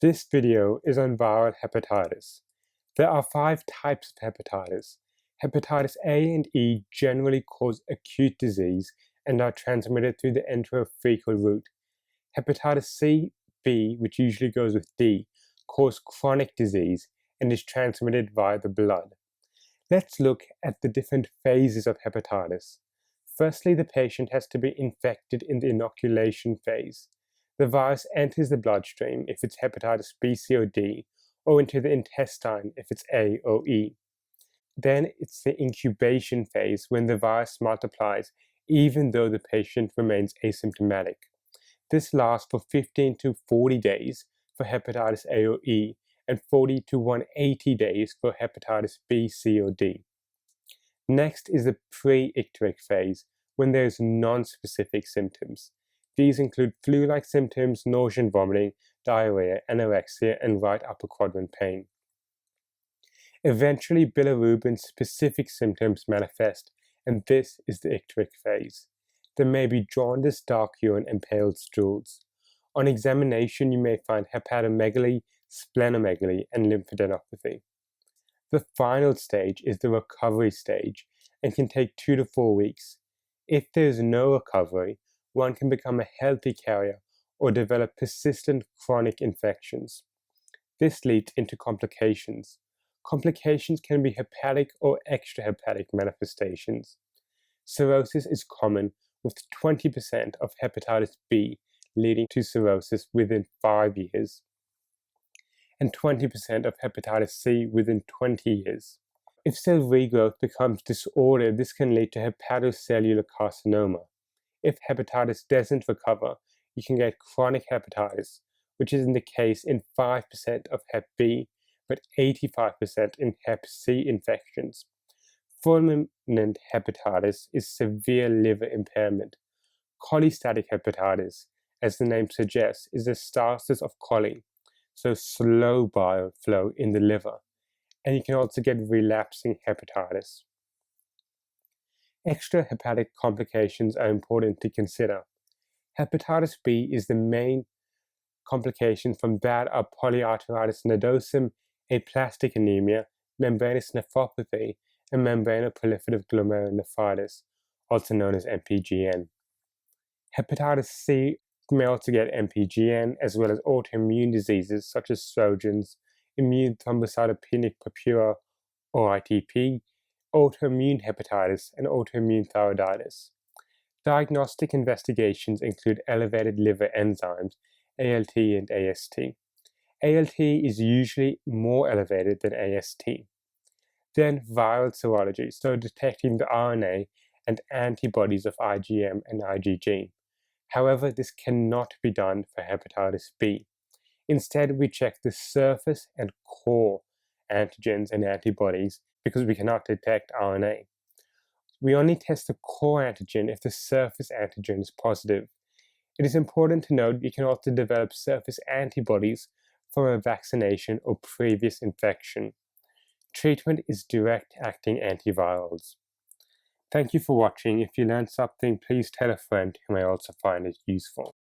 This video is on viral hepatitis. There are 5 types of hepatitis. Hepatitis A and E generally cause acute disease and are transmitted through the enterothecal route. Hepatitis C, B, which usually goes with D, cause chronic disease and is transmitted via the blood. Let's look at the different phases of hepatitis. Firstly, the patient has to be infected in the inoculation phase. The virus enters the bloodstream if it's hepatitis B, C, or D, or into the intestine if it's A or E. Then it's the incubation phase when the virus multiplies even though the patient remains asymptomatic. This lasts for 15 to 40 days for hepatitis A or E and 40 to 180 days for hepatitis B, C, or D. Next is the pre-ictric phase, when there is non-specific symptoms. These include flu-like symptoms, nausea and vomiting, diarrhea, anorexia, and right upper quadrant pain. Eventually, bilirubin-specific symptoms manifest, and this is the ictric phase. There may be jaundice, dark urine, and pale stools. On examination, you may find hepatomegaly, splenomegaly, and lymphadenopathy. The final stage is the recovery stage and can take 2 to 4 weeks. If there is no recovery, one can become a healthy carrier or develop persistent chronic infections. This leads into complications. Complications can be hepatic or extrahepatic manifestations. Cirrhosis is common, with 20% of hepatitis B leading to cirrhosis within 5 years, and 20% of hepatitis C within 20 years. If cell regrowth becomes disordered, this can lead to hepatocellular carcinoma. If hepatitis doesn't recover, you can get chronic hepatitis, which is the case in 5% of Hep B, but 85% in Hep C infections. Fulminant hepatitis is severe liver impairment. Cholestatic hepatitis, as the name suggests, is the stasis of coli, so slow bile flow in the liver, and you can also get relapsing hepatitis. Extrahepatic complications are important to consider. Hepatitis B is the main complication from that are polyarteritis nodosum, aplastic anemia, membranous nephropathy, and membranoproliferative glomerulonephritis, also known as MPGN. Hepatitis C may also get MPGN, as well as autoimmune diseases such as Sjögren's, immune thrombocytopenic purpura, or ITP, autoimmune hepatitis, and autoimmune thyroiditis. Diagnostic investigations include elevated liver enzymes, ALT and AST. ALT is usually more elevated than AST. Then viral serology, so detecting the RNA and antibodies of IgM and IgG. However, this cannot be done for hepatitis B. Instead, we check the surface and core antigens and antibodies because we cannot detect RNA. We only test the core antigen if the surface antigen is positive. It is important to note you can also develop surface antibodies from a vaccination or previous infection. Treatment is direct-acting antivirals. Thank you for watching. If you learned something, please tell a friend who may also find it useful.